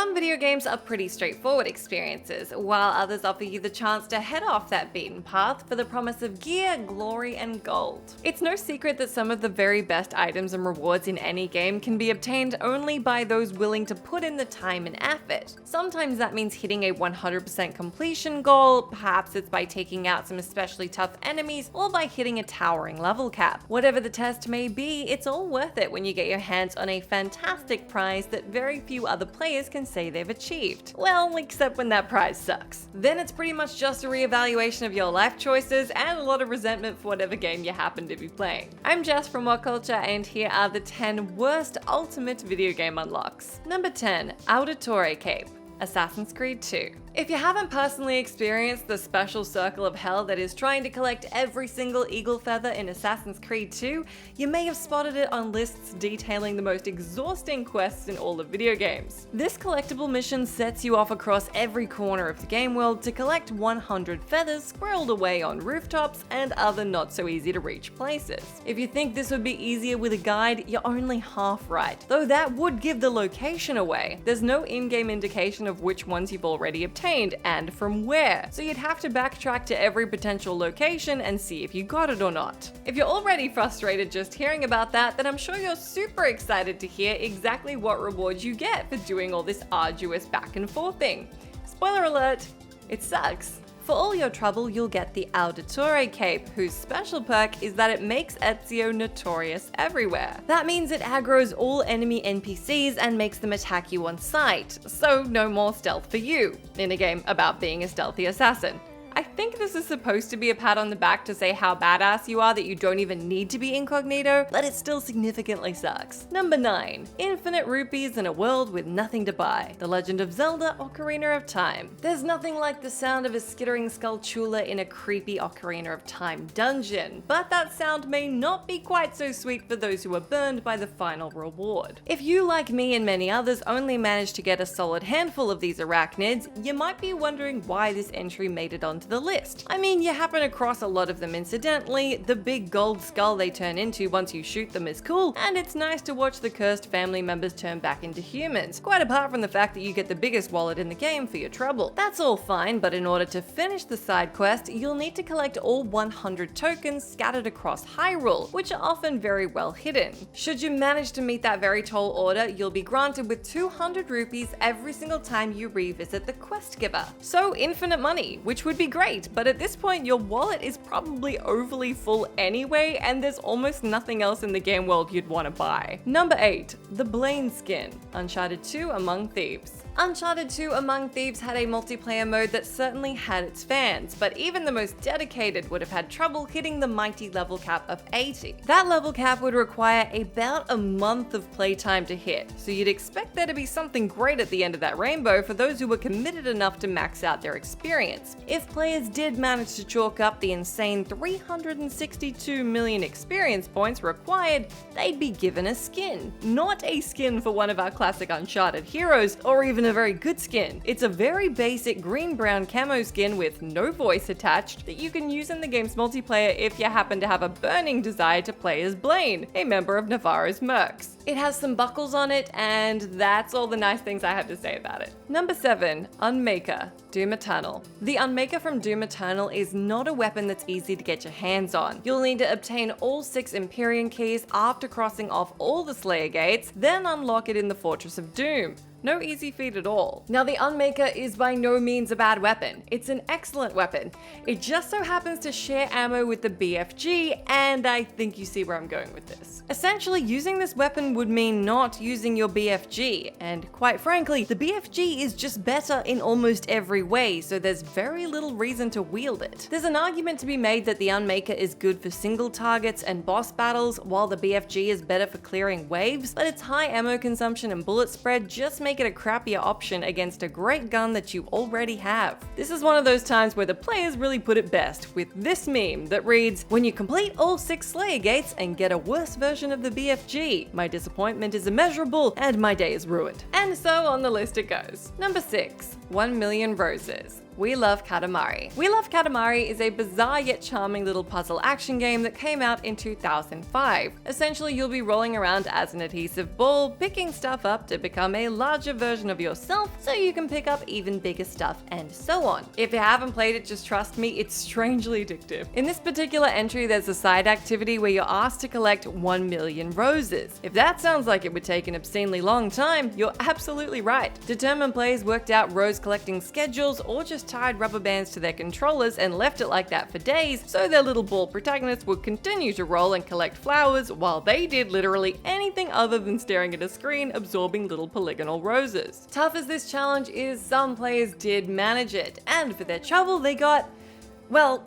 Some video games are pretty straightforward experiences, while others offer you the chance to head off that beaten path for the promise of gear, glory, and gold. It's no secret that some of the very best items and rewards in any game can be obtained only by those willing to put in the time and effort. Sometimes that means hitting a 100% completion goal, perhaps it's by taking out some especially tough enemies, or by hitting a towering level cap. Whatever the test may be, it's all worth it when you get your hands on a fantastic prize that very few other players can say they've achieved. Well, except when that prize sucks. Then it's pretty much just a reevaluation of your life choices and a lot of resentment for whatever game you happen to be playing. I'm Jess from WhatCulture, and here are the 10 worst ultimate video game unlocks. Number 10. AUDITORE Cape, Assassin's Creed 2. If you haven't personally experienced the special circle of hell that is trying to collect every single eagle feather in Assassin's Creed 2, you may have spotted it on lists detailing the most exhausting quests in all of video games. This collectible mission sets you off across every corner of the game world to collect 100 feathers squirreled away on rooftops and other not so easy to reach places. If you think this would be easier with a guide, you're only half right, though that would give the location away. There's no in-game indication of which ones you've already obtained and from where, so you'd have to backtrack to every potential location and see if you got it or not. If you're already frustrated just hearing about that, then I'm sure you're super excited to hear exactly what rewards you get for doing all this arduous back and forthing. Spoiler alert, it sucks. For all your trouble, you'll get the AUDITORE Cape, whose special perk is that it makes Ezio notorious everywhere. That means it aggroes all enemy NPCs and makes them attack you on sight, so no more stealth for you, in a game about being a stealthy assassin. I think this is supposed to be a pat on the back to say how badass you are that you don't even need to be incognito, but it still significantly sucks. Number 9. Infinite rupees in a world with nothing to buy. The Legend of Zelda Ocarina of Time. There's nothing like the sound of a skittering skulltula in a creepy Ocarina of Time dungeon, but that sound may not be quite so sweet for those who are burned by the final reward. If you, like me and many others, only managed to get a solid handful of these arachnids, you might be wondering why this entry made it onto the list. I mean, you happen across a lot of them incidentally, the big gold skull they turn into once you shoot them is cool, and it's nice to watch the cursed family members turn back into humans, quite apart from the fact that you get the biggest wallet in the game for your trouble. That's all fine, but in order to finish the side quest, you'll need to collect all 100 tokens scattered across Hyrule, which are often very well hidden. Should you manage to meet that very tall order, you'll be granted with 200 rupees every single time you revisit the quest giver. So infinite money, which would be great, but at this point your wallet is probably overly full anyway, and there's almost nothing else in the game world you'd want to buy. Number 8. The BLAINE skin, Uncharted 2 Among Thieves. Uncharted 2 Among Thieves had a multiplayer mode that certainly had its fans, but even the most dedicated would have had trouble hitting the mighty level cap of 80. That level cap would require about a month of playtime to hit, so you'd expect there to be something great at the end of that rainbow for those who were committed enough to max out their experience. If players did manage to chalk up the insane 362 million experience points required, they'd be given a skin. Not a skin for one of our classic Uncharted heroes, or even a very good skin. It's a very basic green-brown camo skin with no voice attached that you can use in the game's multiplayer if you happen to have a burning desire to play as BLAINE, a member of Navarro's Mercs. It has some buckles on it, and that's all the nice things I have to say about it. Number 7. UNMAKYR, Doom Eternal. The UNMAKYR from Doom Eternal is not a weapon that's easy to get your hands on. You'll need to obtain all 6 Empyrean keys after crossing off all the Slayer gates, then unlock it in the Fortress of Doom. No easy feat at all. Now, the UNMAKYR is by no means a bad weapon. It's an excellent weapon. It just so happens to share ammo with the BFG, and I think you see where I'm going with this. Essentially, using this weapon would mean not using your BFG, and quite frankly, the BFG is just better in almost every way, so there's very little reason to wield it. There's an argument to be made that the UNMAKYR is good for single targets and boss battles, while the BFG is better for clearing waves, but its high ammo consumption and bullet spread just make it a crappier option against a great gun that you already have. This is one of those times where the players really put it best with this meme that reads, "When you complete all 6 Slayer gates and get a worse version of the BFG, my disappointment is immeasurable and my day is ruined." And so on the list it goes. Number 6. 1 Million Roses, we love Katamari. We Love Katamari is a bizarre yet charming little puzzle action game that came out in 2005. Essentially, you'll be rolling around as an adhesive ball, picking stuff up to become a larger version of yourself so you can pick up even bigger stuff and so on. If you haven't played it, just trust me, it's strangely addictive. In this particular entry, there's a side activity where you're asked to collect 1 million roses. If that sounds like it would take an obscenely long time, you're absolutely right. Determined players worked out rose collecting schedules or just tied rubber bands to their controllers and left it like that for days so their little ball protagonists would continue to roll and collect flowers while they did literally anything other than staring at a screen absorbing little polygonal roses. Tough as this challenge is, some players did manage it, and for their trouble they got, well,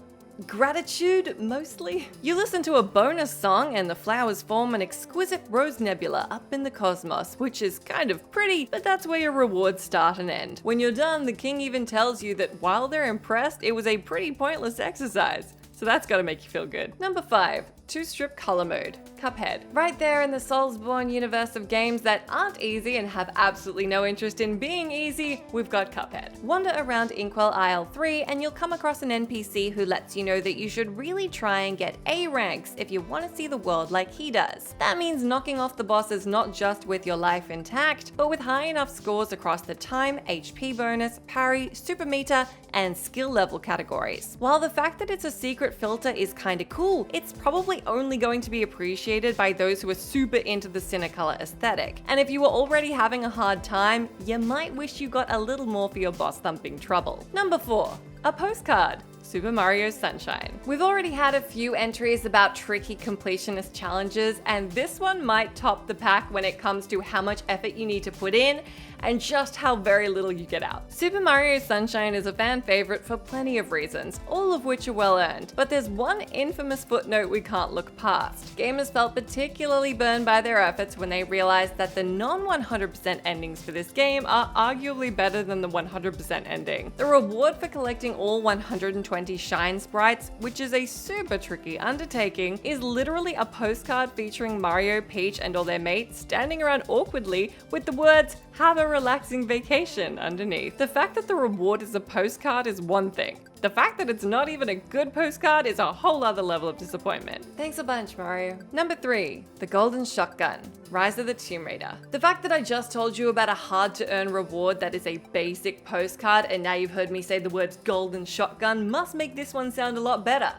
gratitude, mostly. You listen to a bonus song and the flowers form an exquisite rose nebula up in the cosmos, which is kind of pretty, but that's where your rewards start and end. When you're done, the king even tells you that while they're impressed, it was a pretty pointless exercise. So that's gotta make you feel good. Number 5. 2-strip color mode, CUPHEAD. Right there in the Soulsborne universe of games that aren't easy and have absolutely no interest in being easy, we've got CUPHEAD. Wander around Inkwell Isle 3 and you'll come across an NPC who lets you know that you should really try and get A ranks if you want to see the world like he does. That means knocking off the bosses not just with your life intact, but with high enough scores across the time, HP bonus, parry, super meter, and skill level categories. While the fact that it's a secret filter is kinda cool, it's probably only going to be appreciated by those who are super into the Cinecolor aesthetic. And if you were already having a hard time, you might wish you got a little more for your boss thumping trouble. Number 4. A postcard. Super Mario Sunshine. We've already had a few entries about tricky completionist challenges, and this one might top the pack when it comes to how much effort you need to put in and just how very little you get out. Super Mario Sunshine is a fan favorite for plenty of reasons, all of which are well earned, but there's one infamous footnote we can't look past. Gamers felt particularly burned by their efforts when they realized that the non-100% endings for this game are arguably better than the 100% ending. The reward for collecting all 120 Shine sprites, which is a super tricky undertaking, is literally a postcard featuring Mario, Peach, and all their mates standing around awkwardly with the words, "Have a relaxing vacation" underneath. The fact that the reward is a postcard is one thing. The fact that it's not even a good postcard is a whole other level of disappointment. Thanks a bunch, Mario. Number 3. The Golden Shotgun. Rise of the Tomb Raider. The fact that I just told you about a hard-to-earn reward that is a basic postcard and now you've heard me say the words Golden Shotgun must make this one sound a lot better.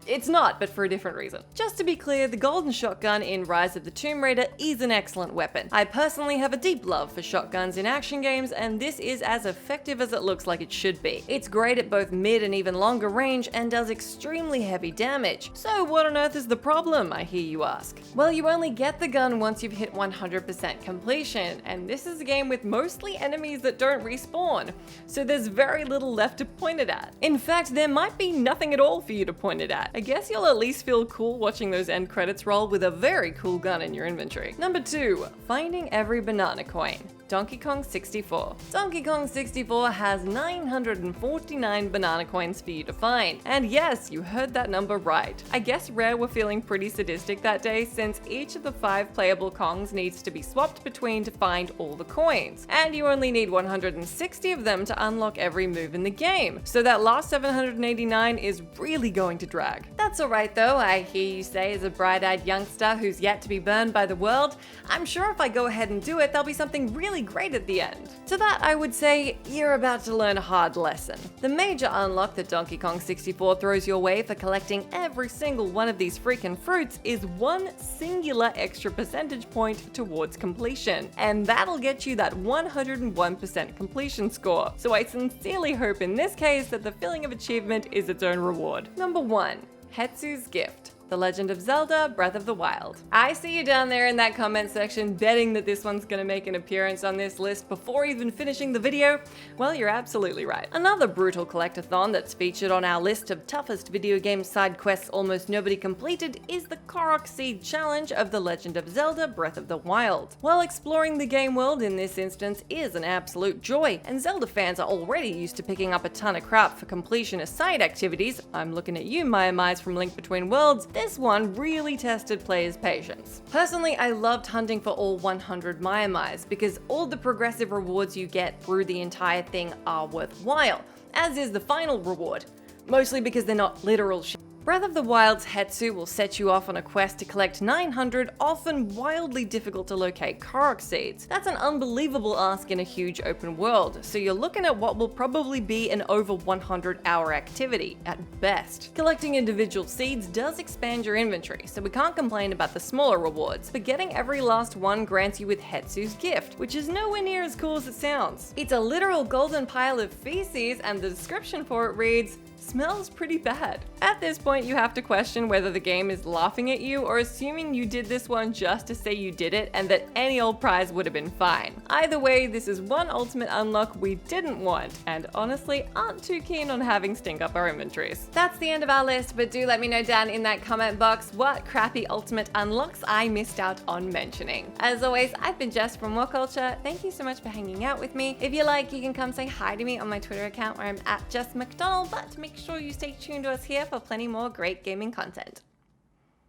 It's not, but for a different reason. Just to be clear, the Golden Shotgun in Rise of the Tomb Raider is an excellent weapon. I personally have a deep love for shotguns in action games, and this is as effective as it looks like it should be. It's great at both mid and even longer range and does extremely heavy damage. So what on earth is the problem, I hear you ask? Well, you only get the gun once you've hit 100% completion, and this is a game with mostly enemies that don't respawn, so there's very little left to point it at. In fact, there might be nothing at all for you to point it at. I guess you'll at least feel cool watching those end credits roll with a very cool gun in your inventory. Number 2. Finding every banana coin. Donkey Kong 64. Donkey Kong 64 has 949 banana coins for you to find. And yes, you heard that number right. I guess Rare were feeling pretty sadistic that day since each of the 5 playable Kongs needs to be swapped between to find all the coins. And you only need 160 of them to unlock every move in the game. So that last 789 is really going to drag. That's alright though, I hear you say as a bright-eyed youngster who's yet to be burned by the world. I'm sure if I go ahead and do it, there'll be something really great at the end. To that I would say, you're about to learn a hard lesson. The major unlock that Donkey Kong 64 throws your way for collecting every single one of these freaking fruits is one singular extra percentage point towards completion. And that'll get you that 101% completion score. So I sincerely hope in this case that the feeling of achievement is its own reward. Number 1. HESTU'S Gift. The Legend of Zelda Breath of the Wild. I see you down there in that comment section betting that this one's gonna make an appearance on this list before even finishing the video. Well, you're absolutely right. Another brutal collectathon that's featured on our list of toughest video game side quests almost nobody completed is the Korok Seed Challenge of The Legend of Zelda Breath of the Wild. While exploring the game world in this instance is an absolute joy, and Zelda fans are already used to picking up a ton of crap for completionist side activities, I'm looking at you, Maya Mize from Link Between Worlds, this one really tested players' patience. Personally, I loved hunting for all 100 Maya Mize because all the progressive rewards you get through the entire thing are worthwhile. as is the final reward, mostly because they're not literal shit. Breath of the Wild's HESTU will set you off on a quest to collect 900 often wildly difficult to locate Korok seeds. That's an unbelievable ask in a huge open world, so you're looking at what will probably be an over 100-hour activity, at best. Collecting individual seeds does expand your inventory, so we can't complain about the smaller rewards, but getting every last one grants you with HESTU'S gift, which is nowhere near as cool as it sounds. It's a literal golden pile of feces, and the description for it reads, "Smells pretty bad." At this point, you have to question whether the game is laughing at you or assuming you did this one just to say you did it and that any old prize would have been fine. Either way, this is one ultimate unlock we didn't want, and honestly aren't too keen on having stink up our inventories. That's the end of our list, but do let me know down in that comment box what crappy ultimate unlocks I missed out on mentioning. As always, I've been Jess from WhatCulture. Thank you so much for hanging out with me. If you like, you can come say hi to me on my Twitter account where I'm at JessMcDonald, but make sure you stay tuned to us here for plenty more great gaming content.